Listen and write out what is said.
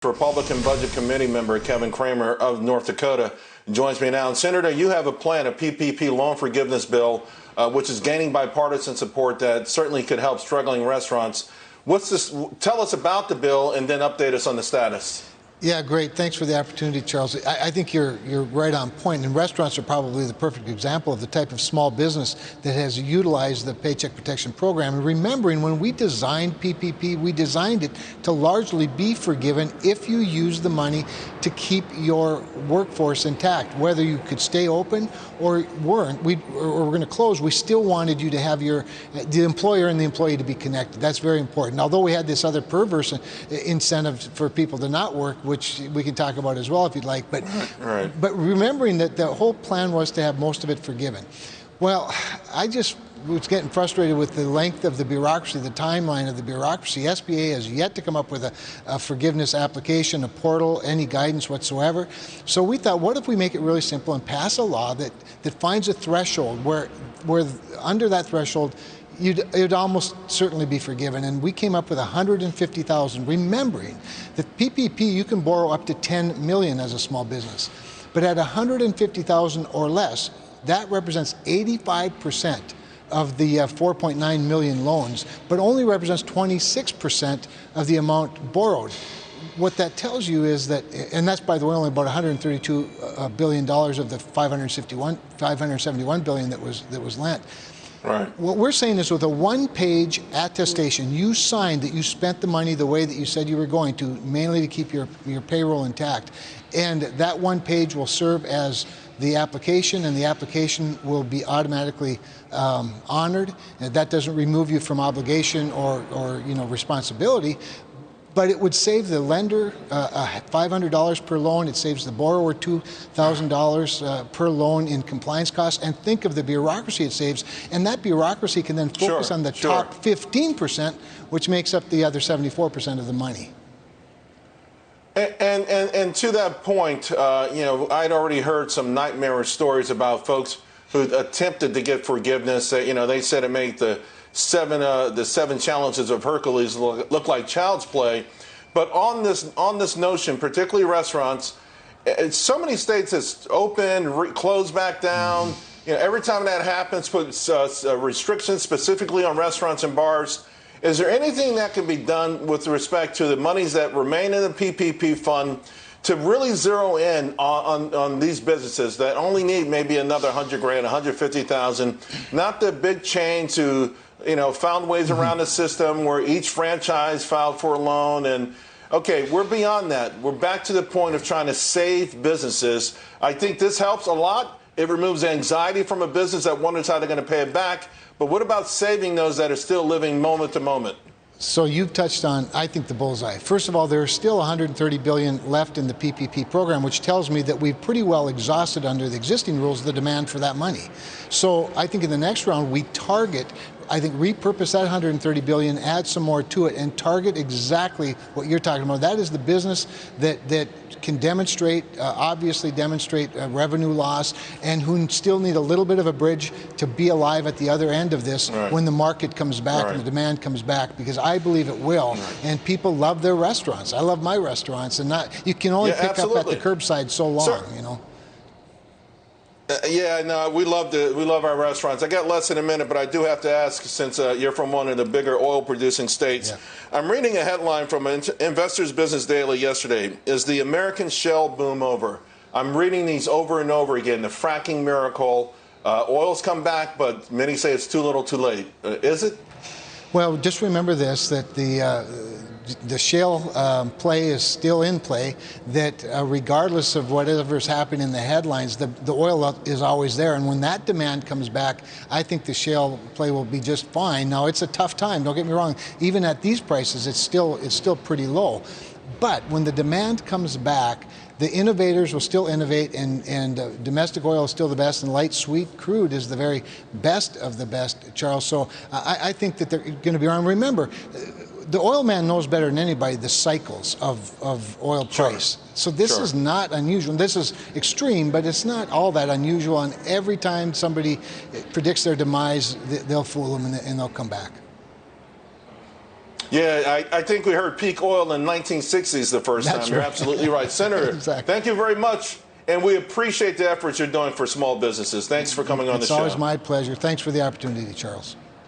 Republican Budget Committee member Kevin Cramer of North Dakota joins me now. And Senator, you have a plan, a PPP loan forgiveness bill, which is gaining bipartisan support that certainly could help struggling restaurants. What's this? Tell us about the bill and then update us on the status. Yeah, great. Thanks for the opportunity, Charles. I think you're right on point, and restaurants are probably the perfect example of the type of small business that has utilized the Paycheck Protection Program. And remembering, when we designed PPP, we designed it to largely be forgiven if you use the money to keep your workforce intact. Whether you could stay open or weren't, or we're going to close, we still wanted you to have the employer and the employee to be connected. That's very important. Although we had this other perverse incentive for people to not work, which we can talk about as well if you'd like. But remembering that the whole plan was to have most of it forgiven. Well, I just was getting frustrated with the length of the bureaucracy, the timeline of the bureaucracy. SBA has yet to come up with a forgiveness application, a portal, any guidance whatsoever. So we thought, what if we make it really simple and pass a law that finds a threshold where under that threshold, you'd almost certainly be forgiven. And we came up with $150,000, remembering that PPP, you can borrow up to $10 million as a small business. But at $150,000 or less, that represents 85% of the 4.9 million loans, but only represents 26% of the amount borrowed. What that tells you is that, and that's, by the way, only about $132 billion of the $571 billion that was lent. Right. What we're saying is, with a one-page attestation, you signed that you spent the money the way that you said you were going to, mainly to keep your payroll intact. And that one page will serve as the application, and the application will be automatically honored. And that doesn't remove you from obligation or responsibility. But it would save the lender $500 per loan. It saves the borrower $2,000 per loan in compliance costs. And think of the bureaucracy it saves. And that bureaucracy can then focus on the top 15%, which makes up the other 74% of the money. And to that point, I'd already heard some nightmarish stories about folks who attempted to get forgiveness. They said it made the seven challenges of Hercules look like child's play. But on this notion, particularly restaurants, so many states has opened, closed back down. Every time that happens, puts restrictions specifically on restaurants and bars. Is there anything that can be done with respect to the monies that remain in the PPP fund to really zero in on these businesses that only need maybe another $100,000, $150,000, not the big chains who found ways around the system where each franchise filed for a loan? And okay, we're beyond that. We're back to the point of trying to save businesses. I think this helps a lot. It removes anxiety from a business that wonders how they're going to pay it back. But what about saving those that are still living moment to moment? So you've touched on, I think, the bullseye. First of all, there's still $130 billion left in the PPP program, which tells me that we've pretty well exhausted, under the existing rules, the demand for that money. So I think in the next round, we repurpose that $130 billion, add some more to it, and target exactly what you're talking about. That is the business that can obviously demonstrate revenue loss, and who still need a little bit of a bridge to be alive at the other end of this when the market comes back and the demand comes back, because I believe it will. And people love their restaurants. I love my restaurants, and you can only pick up at the curbside so long, we love our restaurants. I got less than a minute, but I do have to ask, since you're from one of the bigger oil-producing states. I'm reading a headline from Investor's Business Daily yesterday. Is the American shale boom over? I'm reading these over and over again. The fracking miracle. Oil's come back, but many say it's too little too late. Is it? Well, just remember this, that the shale play is still in play, that regardless of whatever's happening in the headlines, the oil is always there. And when that demand comes back, I think the shale play will be just fine. Now, it's a tough time, don't get me wrong. Even at these prices, it's still pretty low. But when the demand comes back, the innovators will still innovate, and domestic oil is still the best, and light sweet crude is the very best of the best, Charles. So I think that they're going to be around. Remember, the oil man knows better than anybody the cycles of oil price. So this is not unusual. This is extreme, but it's not all that unusual. And every time somebody predicts their demise, they'll fool them and they'll come back. Yeah, I think we heard peak oil in 1960s the first That's time. You're right. absolutely right. Senator, Exactly. thank you very much. And we appreciate the efforts you're doing for small businesses. Thanks for coming on the show. It's always my pleasure. Thanks for the opportunity, Charles.